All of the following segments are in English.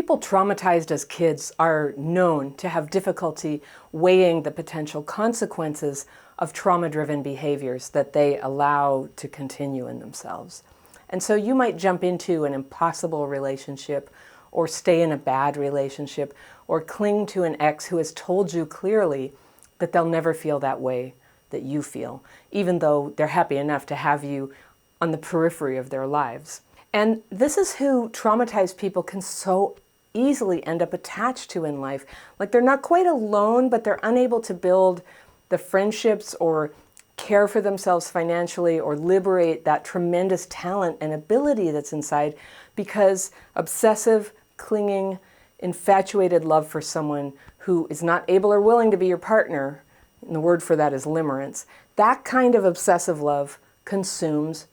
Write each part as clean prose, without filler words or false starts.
People traumatized as kids are known to have difficulty weighing the potential consequences of trauma-driven behaviors that they allow to continue in themselves. And so you might jump into an impossible relationship or stay in a bad relationship or cling to an ex who has told you clearly that they'll never feel that way that you feel, even though they're happy enough to have you on the periphery of their lives. And this is who traumatized people can so easily end up attached to in life. Like they're not quite alone, but they're unable to build the friendships or care for themselves financially or liberate that tremendous talent and ability that's inside because obsessive, clinging, infatuated love for someone who is not able or willing to be your partner, and the word for that is limerence, that kind of obsessive love consumes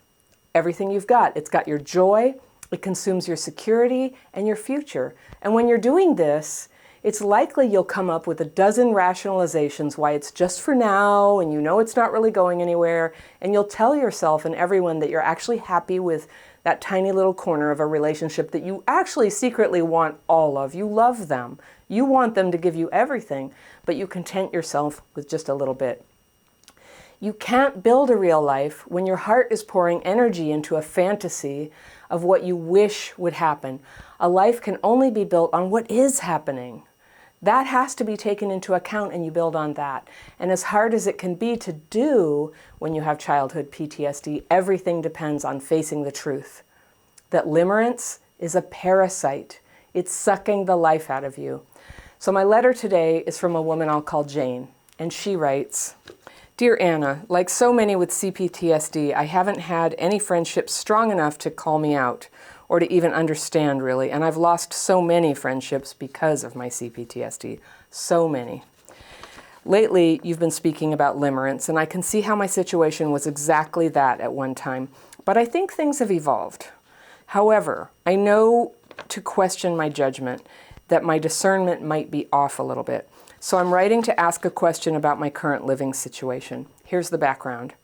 everything you've got. It's got your joy, it consumes your security and your future. And when you're doing this, it's likely you'll come up with a dozen rationalizations why it's just for now and you know it's not really going anywhere. And you'll tell yourself and everyone that you're actually happy with that tiny little corner of a relationship that you actually secretly want all of. You love them. You want them to give you everything, but you content yourself with just a little bit. You can't build a real life when your heart is pouring energy into a fantasy of what you wish would happen. A life can only be built on what is happening. That has to be taken into account and you build on that. And as hard as it can be to do when you have childhood PTSD, everything depends on facing the truth. That limerence is a parasite. It's sucking the life out of you. So my letter today is from a woman I'll call Jane. And she writes, "Dear Anna, like so many with CPTSD, I haven't had any friendships strong enough to call me out or to even understand really, and I've lost so many friendships because of my CPTSD, so many. Lately, you've been speaking about limerence, and I can see how my situation was exactly that at one time, but I think things have evolved. However, I know to question my judgment, that my discernment might be off a little bit. So I'm writing to ask a question about my current living situation. Here's the background.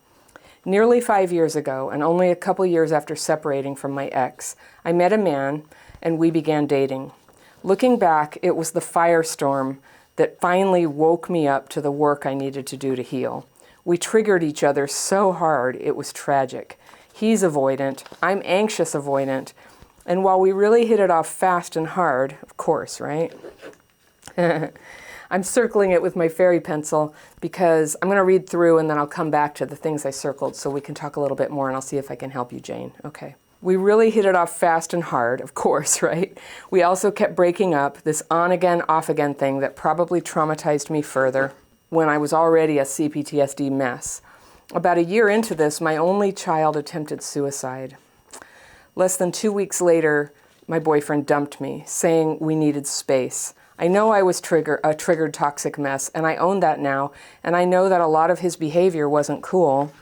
Nearly 5 years ago, and only a couple years after separating from my ex, I met a man and we began dating. Looking back, it was the firestorm that finally woke me up to the work I needed to do to heal. We triggered each other so hard, it was tragic. He's avoidant, I'm anxious avoidant, and while we really hit it off fast and hard, of course, right? I'm circling it with my fairy pencil because I'm going to read through and then I'll come back to the things I circled so we can talk a little bit more and I'll see if I can help you, Jane. Okay. We really hit it off fast and hard, of course, right? We also kept breaking up, this on-again, off-again thing that probably traumatized me further when I was already a CPTSD mess. About a year into this, my only child attempted suicide. Less than 2 weeks later, my boyfriend dumped me, saying we needed space. I know I was a triggered toxic mess, and I own that now, and I know that a lot of his behavior wasn't cool.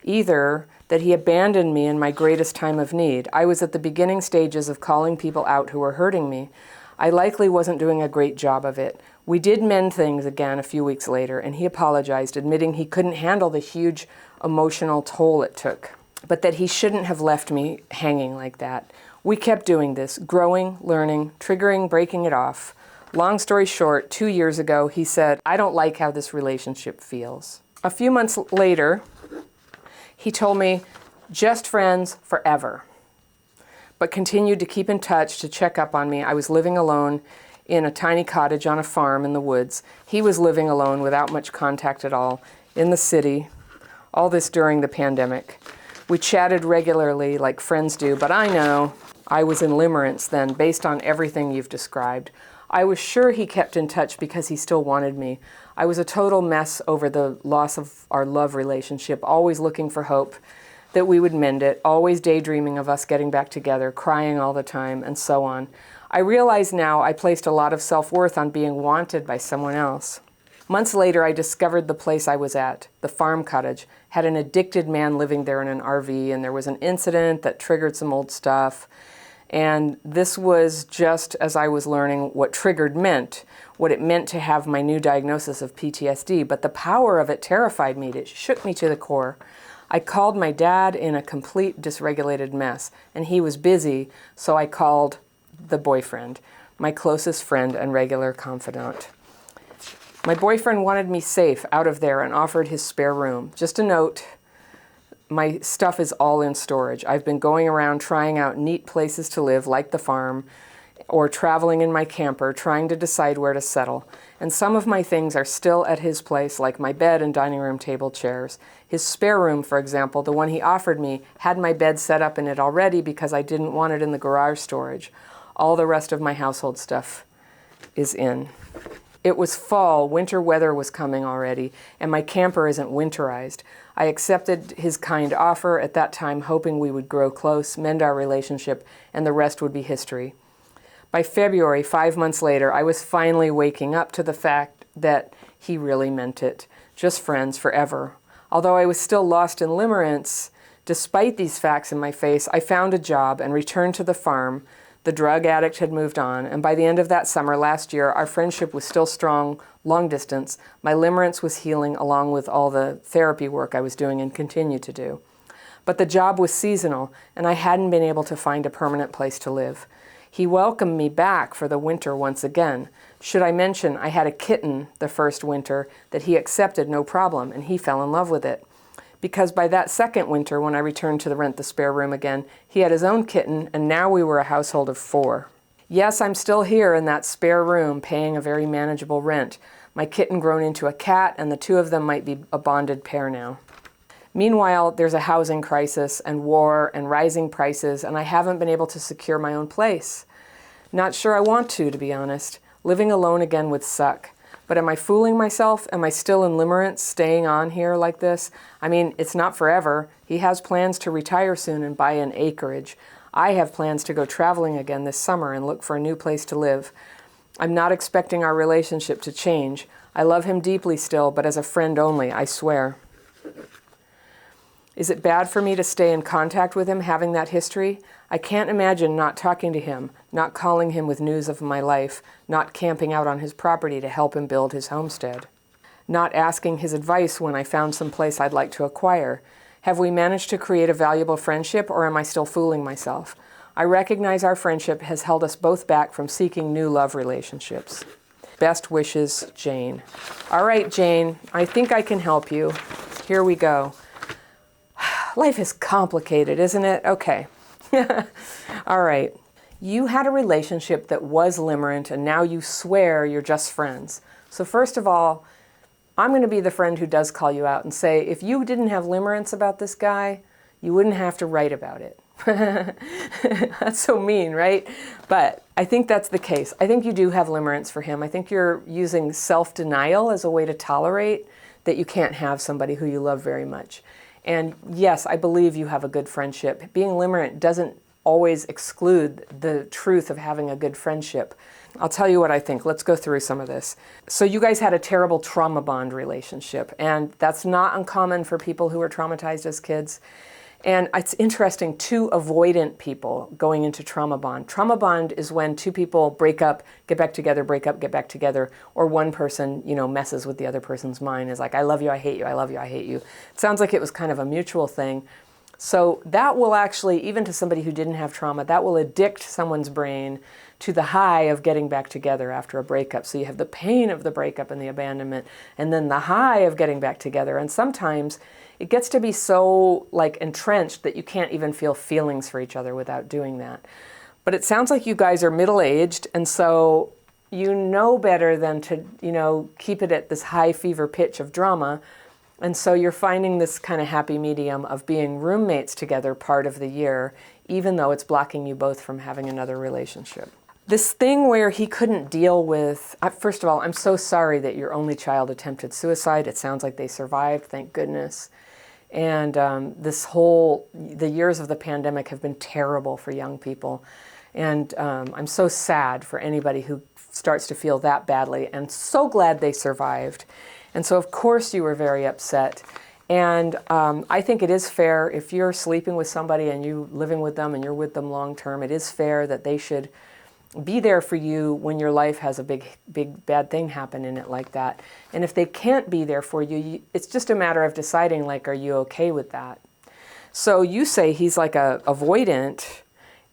Either that he abandoned me in my greatest time of need. I was at the beginning stages of calling people out who were hurting me. I likely wasn't doing a great job of it. We did mend things again a few weeks later, and he apologized, admitting he couldn't handle the huge emotional toll it took, but that he shouldn't have left me hanging like that. We kept doing this, growing, learning, triggering, breaking it off. Long story short, 2 years ago, he said, I don't like how this relationship feels. A few months later, he told me, just friends forever, but continued to keep in touch to check up on me. I was living alone in a tiny cottage on a farm in the woods. He was living alone without much contact at all in the city, all this during the pandemic. We chatted regularly like friends do, but I know I was in limerence then, based on everything you've described. I was sure he kept in touch because he still wanted me. I was a total mess over the loss of our love relationship, always looking for hope that we would mend it, always daydreaming of us getting back together, crying all the time, and so on. I realize now I placed a lot of self-worth on being wanted by someone else. Months later, I discovered the place I was at, the farm cottage, had an addicted man living there in an RV, and there was an incident that triggered some old stuff. And this was just as I was learning what triggered meant, what it meant to have my new diagnosis of PTSD. But the power of it terrified me. It shook me to the core. I called my dad in a complete dysregulated mess, and he was busy, so I called the boyfriend, my closest friend and regular confidant. My boyfriend wanted me safe out of there and offered his spare room. Just a note, my stuff is all in storage. I've been going around trying out neat places to live, like the farm, or traveling in my camper, trying to decide where to settle. And some of my things are still at his place, like my bed and dining room table chairs. His spare room, for example, the one he offered me, had my bed set up in it already because I didn't want it in the garage storage. All the rest of my household stuff is in. It was fall, winter weather was coming already, and my camper isn't winterized. I accepted his kind offer at that time, hoping we would grow close, mend our relationship, and the rest would be history. By February, 5 months later, I was finally waking up to the fact that he really meant it. Just friends forever. Although I was still lost in limerence, despite these facts in my face, I found a job and returned to the farm. The drug addict had moved on, and by the end of that summer last year, our friendship was still strong, long distance. My limerence was healing along with all the therapy work I was doing and continue to do. But the job was seasonal, and I hadn't been able to find a permanent place to live. He welcomed me back for the winter once again. Should I mention, I had a kitten the first winter that he accepted no problem, and he fell in love with it. Because by that second winter, when I returned to rent the spare room again, he had his own kitten, and now we were a household of 4. Yes, I'm still here in that spare room, paying a very manageable rent. My kitten grown into a cat, and the 2 of them might be a bonded pair now. Meanwhile, there's a housing crisis and war and rising prices, and I haven't been able to secure my own place. Not sure I want to be honest. Living alone again would suck. But am I fooling myself? Am I still in limerence, staying on here like this? I mean, it's not forever. He has plans to retire soon and buy an acreage. I have plans to go traveling again this summer and look for a new place to live. I'm not expecting our relationship to change. I love him deeply still, but as a friend only, I swear. Is it bad for me to stay in contact with him, having that history? I can't imagine not talking to him, not calling him with news of my life, not camping out on his property to help him build his homestead, not asking his advice when I found some place I'd like to acquire. Have we managed to create a valuable friendship, or am I still fooling myself? I recognize our friendship has held us both back from seeking new love relationships. Best wishes, Jane. All right, Jane, I think I can help you. Here we go. Life is complicated, isn't it? Okay. All right. You had a relationship that was limerent, and now you swear you're just friends. So first of all, I'm going to be the friend who does call you out and say, if you didn't have limerence about this guy, you wouldn't have to write about it. That's so mean, right? But I think that's the case. I think you do have limerence for him. I think you're using self-denial as a way to tolerate that you can't have somebody who you love very much. And yes, I believe you have a good friendship. Being limerent doesn't always exclude the truth of having a good friendship. I'll tell you what I think. Let's go through some of this. So you guys had a terrible trauma bond relationship, and that's not uncommon for people who were traumatized as kids. And it's interesting, 2 avoidant people going into trauma bond. Trauma bond is when 2 people break up, get back together, break up, get back together, or one person, messes with the other person's mind, is like, I love you, I hate you, I love you, I hate you. It sounds like it was kind of a mutual thing. So that will actually, even to somebody who didn't have trauma, that will addict someone's brain to the high of getting back together after a breakup. So you have the pain of the breakup and the abandonment, and then the high of getting back together. And sometimes it gets to be so entrenched that you can't even feel feelings for each other without doing that. But it sounds like you guys are middle-aged, and so you know better than to, keep it at this high fever pitch of drama. And so you're finding this kind of happy medium of being roommates together part of the year, even though it's blocking you both from having another relationship. This thing where he couldn't deal with, first of all, I'm so sorry that your only child attempted suicide. It sounds like they survived, thank goodness. And the years of the pandemic have been terrible for young people. And I'm so sad for anybody who starts to feel that badly, and so glad they survived. And so of course you were very upset. And I think it is fair, if you're sleeping with somebody and you're living with them and you're with them long term, it is fair that they should be there for you when your life has a big bad thing happen in it like that. And if they can't be there for you, it's just a matter of deciding, like, are you okay with that? So you say he's like a avoidant,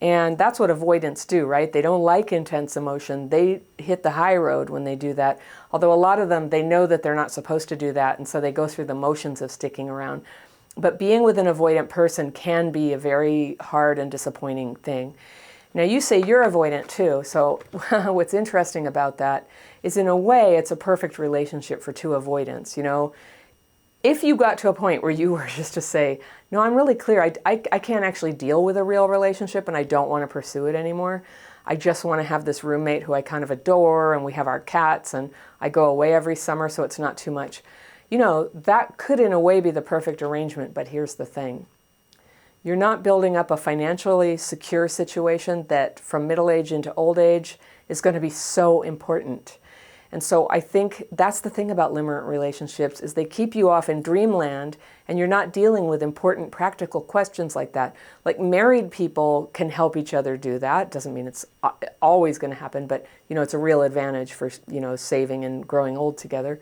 and that's what avoidants do, right? They don't like intense emotion. They hit the high road when they do that. Although a lot of them, they know that they're not supposed to do that, and so they go through the motions of sticking around. But being with an avoidant person can be a very hard and disappointing thing. Now you say you're avoidant too, so what's interesting about that is, in a way, it's a perfect relationship for two avoidants. You know, if you got to a point where you were just to say, no, I'm really clear, I can't actually deal with a real relationship and I don't want to pursue it anymore. I just want to have this roommate who I kind of adore, and we have our cats, and I go away every summer, so it's not too much. You know, that could in a way be the perfect arrangement, but here's the thing. You're not building up a financially secure situation that from middle age into old age is going to be so important. And so I think that's the thing about limerent relationships, is they keep you off in dreamland and you're not dealing with important practical questions like that. Like, married people can help each other do that. Doesn't mean it's always going to happen, but you know, it's a real advantage for, you know, saving and growing old together.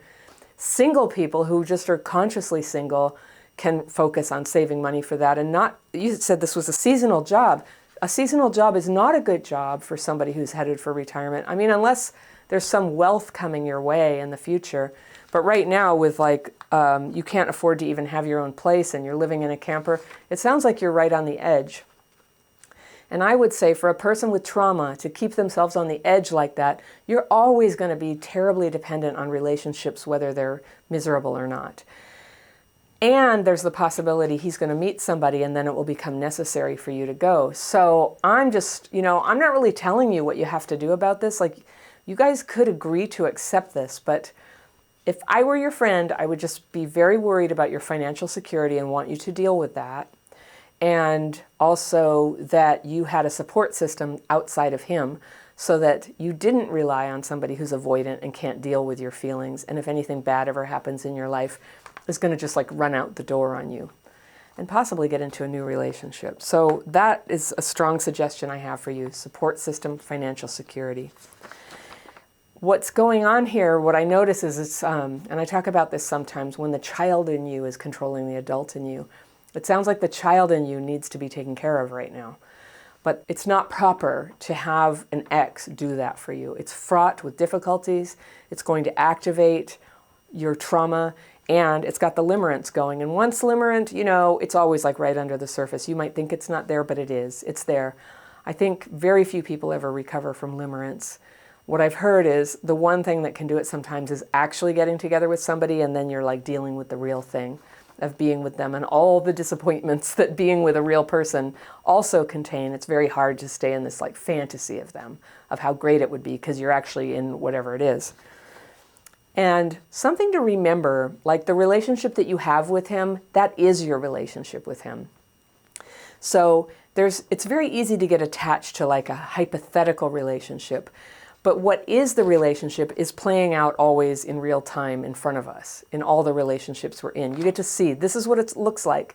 Single people who just are consciously single can focus on saving money for that, and not, you said this was a seasonal job. A seasonal job is not a good job for somebody who's headed for retirement. I mean, unless there's some wealth coming your way in the future. But right now, with like, you can't afford to even have your own place and you're living in a camper, it sounds like you're right on the edge. And I would say for a person with trauma to keep themselves on the edge like that, you're always going to be terribly dependent on relationships, whether they're miserable or not. And there's the possibility he's going to meet somebody and then it will become necessary for you to go. So I'm just, you know, I'm not really telling you what you have to do about this. Like, you guys could agree to accept this, but if I were your friend, I would just be very worried about your financial security and want you to deal with that. And also that you had a support system outside of him so that you didn't rely on somebody who's avoidant and can't deal with your feelings. And if anything bad ever happens in your life, is going to just like run out the door on you and possibly get into a new relationship. So that is a strong suggestion I have for you: support system, financial security. What's going on here, what I notice is it's, and I talk about this sometimes, when the child in you is controlling the adult in you. It sounds like the child in you needs to be taken care of right now. But it's not proper to have an ex do that for you. It's fraught with difficulties. It's going to activate your trauma, and it's got the limerence going. And once limerent, you know, it's always like right under the surface. You might think it's not there, but it is. It's there. I think very few people ever recover from limerence. What I've heard is the one thing that can do it sometimes is actually getting together with somebody, and then you're like dealing with the real thing of being with them and all the disappointments that being with a real person also contain. It's very hard to stay in this like fantasy of them, of how great it would be, because you're actually in whatever it is. And something to remember, like the relationship that you have with him, that is your relationship with him. So it's very easy to get attached to like a hypothetical relationship. But what is the relationship is playing out always in real time in front of us, in all the relationships we're in. You get to see, this is what it looks like.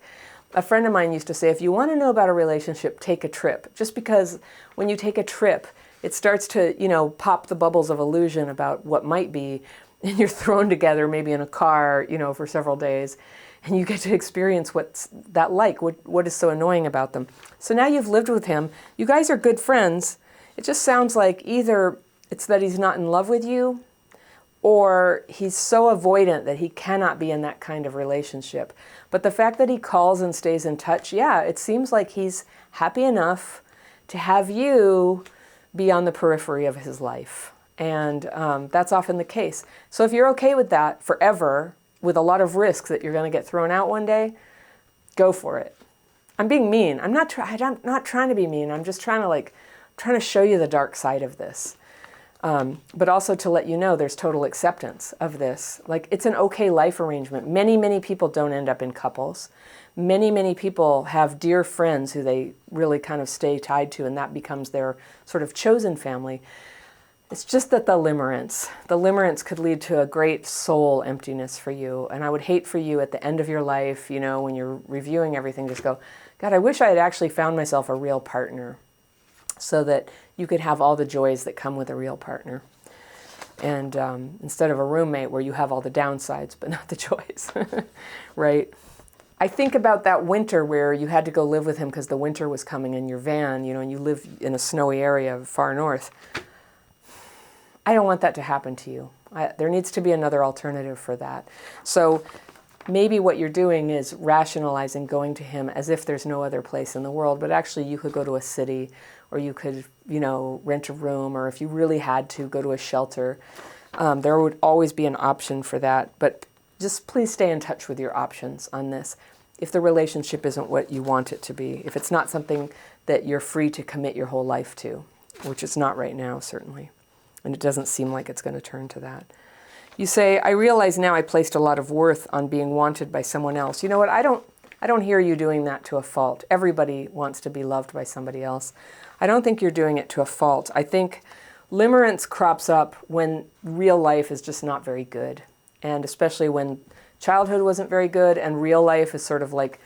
A friend of mine used to say, if you want to know about a relationship, take a trip. Just because when you take a trip, it starts to, you know, pop the bubbles of illusion about what might be, and you're thrown together maybe in a car, you know, for several days, and you get to experience what's that like, what is so annoying about them. So now you've lived with him, you guys are good friends. It just sounds like either it's that he's not in love with you, or he's so avoidant that he cannot be in that kind of relationship. But the fact that he calls and stays in touch, yeah, it seems like he's happy enough to have you be on the periphery of his life. And that's often the case. So if you're okay with that forever, with a lot of risk that you're going to get thrown out one day, go for it. I'm being mean. I'm not trying to be mean. I'm just trying to show you the dark side of this. But also to let you know there's total acceptance of this. Like, it's an okay life arrangement. Many, many people don't end up in couples. Many, many people have dear friends who they really kind of stay tied to, and that becomes their sort of chosen family. It's just that the limerence could lead to a great soul emptiness for you. And I would hate for you at the end of your life, you know, when you're reviewing everything, just go, God, I wish I had actually found myself a real partner. so that you could have all the joys that come with a real partner. And instead of a roommate where you have all the downsides but not the joys, right? I think about that winter where you had to go live with him because the winter was coming in your van, and you live in a snowy area far north. I don't want that to happen to you. There needs to be another alternative for that. So maybe what you're doing is rationalizing going to him as if there's no other place in the world, but actually you could go to a city, or you could, rent a room, or if you really had to, go to a shelter. There would always be an option for that, but just please stay in touch with your options on this. If the relationship isn't what you want it to be, if it's not something that you're free to commit your whole life to, which it's not right now, certainly. And it doesn't seem like it's going to turn to that. You say, I realize now I placed a lot of worth on being wanted by someone else. You know what? I don't hear you doing that to a fault. Everybody wants to be loved by somebody else. I don't think you're doing it to a fault. I think limerence crops up when real life is just not very good. And especially when childhood wasn't very good and real life is sort of like,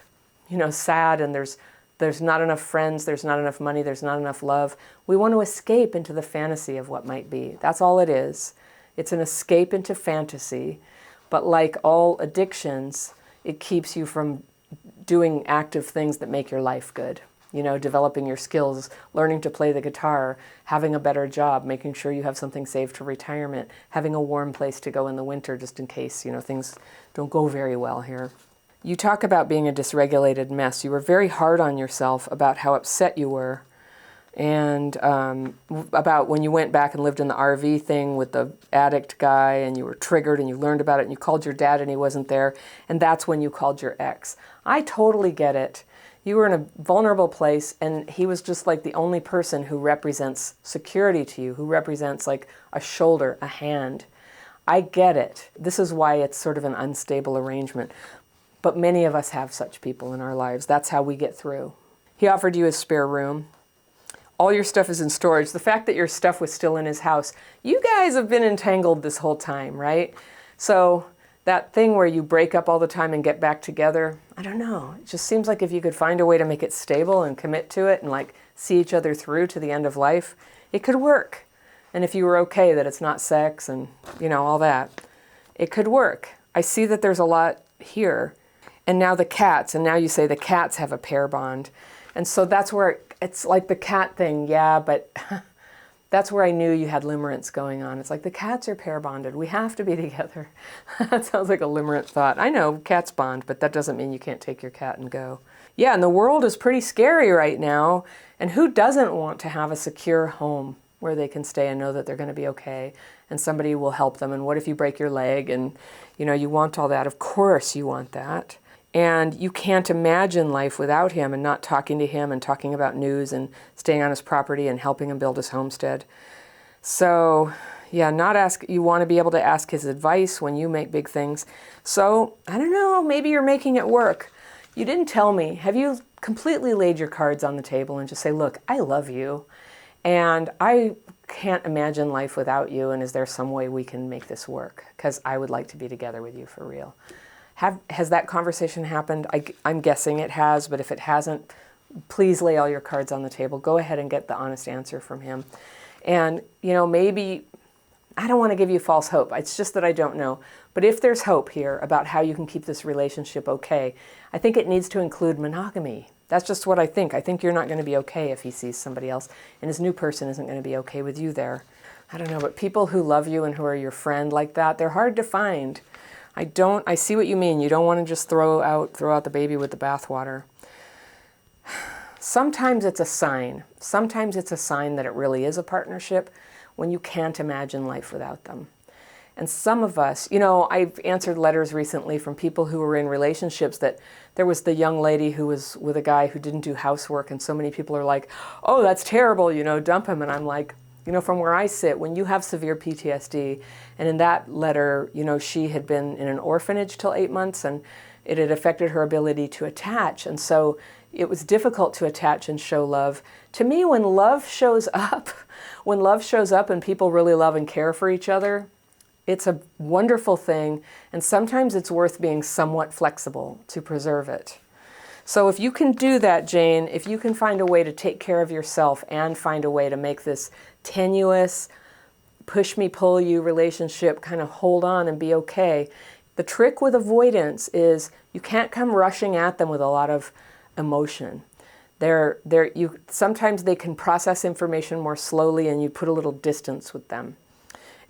sad, and there's not enough friends, there's not enough money, there's not enough love. We want to escape into the fantasy of what might be. That's all it is. It's an escape into fantasy. But like all addictions, it keeps you from doing active things that make your life good. Developing your skills, learning to play the guitar, having a better job, making sure you have something saved for retirement, having a warm place to go in the winter just in case, things don't go very well here. You talk about being a dysregulated mess. You were very hard on yourself about how upset you were, and about when you went back and lived in the RV thing with the addict guy, and you were triggered and you learned about it and you called your dad and he wasn't there, and that's when you called your ex. I totally get it. You were in a vulnerable place, and he was just like the only person who represents security to you, who represents like a shoulder, a hand. I get it. This is why it's sort of an unstable arrangement. But many of us have such people in our lives. That's how we get through. He offered you a spare room. All your stuff is in storage. The fact that your stuff was still in his house, you guys have been entangled this whole time, right? So that thing where you break up all the time and get back together, I don't know. It just seems like if you could find a way to make it stable and commit to it and like see each other through to the end of life, it could work. And if you were okay that it's not sex and, all that, it could work. I see that there's a lot here. And now the cats, and now you say the cats have a pair bond. And so that's where it's like the cat thing, yeah, but that's where I knew you had limerence going on. It's like the cats are pair bonded. We have to be together. That sounds like a limerent thought. I know cats bond, but that doesn't mean you can't take your cat and go. Yeah, and the world is pretty scary right now. And who doesn't want to have a secure home where they can stay and know that they're going to be okay and somebody will help them? And what if you break your leg? And, you want all that. Of course you want that. And you can't imagine life without him and not talking to him and talking about news and staying on his property and helping him build his homestead. So, yeah, you want to be able to ask his advice when you make big things. So, I don't know, maybe you're making it work. You didn't tell me. Have you completely laid your cards on the table and just say, look, I love you and I can't imagine life without you, and is there some way we can make this work? Because I would like to be together with you for real. Has that conversation happened? I'm guessing it has, but if it hasn't, please lay all your cards on the table. Go ahead and get the honest answer from him. And, maybe, I don't want to give you false hope. It's just that I don't know. But if there's hope here about how you can keep this relationship okay, I think it needs to include monogamy. That's just what I think. I think you're not going to be okay if he sees somebody else, and his new person isn't going to be okay with you there. I don't know, but people who love you and who are your friend like that, they're hard to find. I see what you mean. You don't want to just throw out the baby with the bathwater. Sometimes it's a sign. Sometimes it's a sign that it really is a partnership when you can't imagine life without them. And some of us, I've answered letters recently from people who were in relationships that there was the young lady who was with a guy who didn't do housework, and so many people are like, oh, that's terrible, dump him. And I'm like, from where I sit, when you have severe PTSD, and in that letter, she had been in an orphanage till 8 months, and it had affected her ability to attach. And so it was difficult to attach and show love. To me, when love shows up and people really love and care for each other, it's a wonderful thing. And sometimes it's worth being somewhat flexible to preserve it. So if you can do that, Jane, if you can find a way to take care of yourself and find a way to make this tenuous, push me, pull you relationship kind of hold on and be okay. The trick with avoidance is you can't come rushing at them with a lot of emotion. Sometimes they can process information more slowly and you put a little distance with them.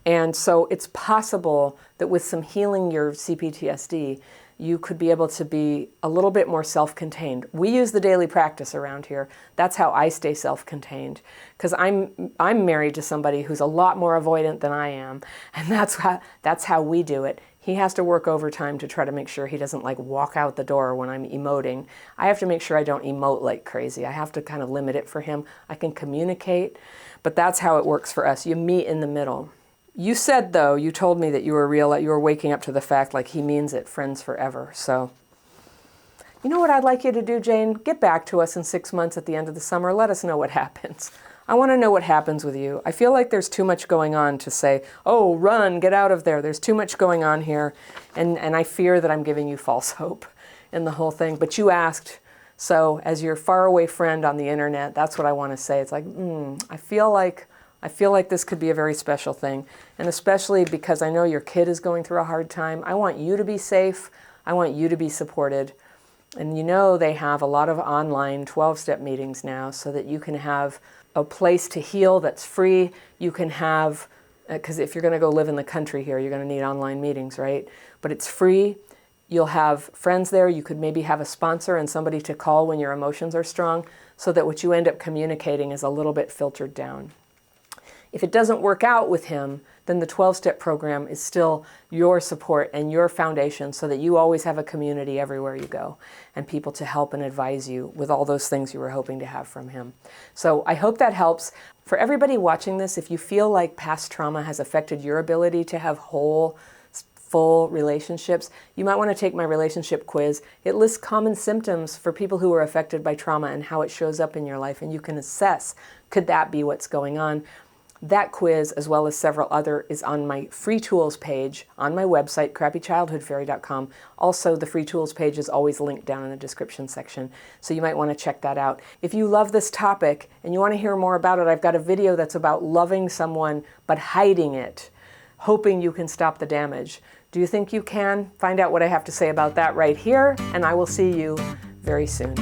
And so it's possible that with some healing your CPTSD, you could be able to be a little bit more self-contained. We use the daily practice around here. That's how I stay self-contained, because I'm married to somebody who's a lot more avoidant than I am, and that's how we do it. He has to work overtime to try to make sure he doesn't like walk out the door when I'm emoting. I have to make sure I don't emote like crazy. I have to kind of limit it for him. I can communicate, but that's how it works for us. You meet in the middle. You said, though, you told me that you were waking up to the fact like he means it, friends forever. So, you know what I'd like you to do, Jane? Get back to us in 6 months at the end of the summer. Let us know what happens. I want to know what happens with you. I feel like there's too much going on to say, oh, run, get out of there. There's too much going on here. And I fear that I'm giving you false hope in the whole thing. But you asked, so as your faraway friend on the internet, that's what I want to say. It's like, I feel like this could be a very special thing. And especially because I know your kid is going through a hard time. I want you to be safe. I want you to be supported. And you know they have a lot of online 12-step meetings now so that you can have a place to heal that's free. You can have, because if you're going to go live in the country here, you're going to need online meetings, right? But it's free. You'll have friends there. You could maybe have a sponsor and somebody to call when your emotions are strong so that what you end up communicating is a little bit filtered down. If it doesn't work out with him, then the 12-step program is still your support and your foundation so that you always have a community everywhere you go and people to help and advise you with all those things you were hoping to have from him. So I hope that helps. For everybody watching this, if you feel like past trauma has affected your ability to have whole, full relationships, you might want to take my relationship quiz. It lists common symptoms for people who are affected by trauma and how it shows up in your life, and you can assess, could that be what's going on? That quiz, as well as several other, is on my free tools page on my website, crappychildhoodfairy.com. Also, the free tools page is always linked down in the description section, so you might want to check that out. If you love this topic and you want to hear more about it, I've got a video that's about loving someone but hiding it, hoping you can stop the damage. Do you think you can? Find out what I have to say about that right here, and I will see you very soon.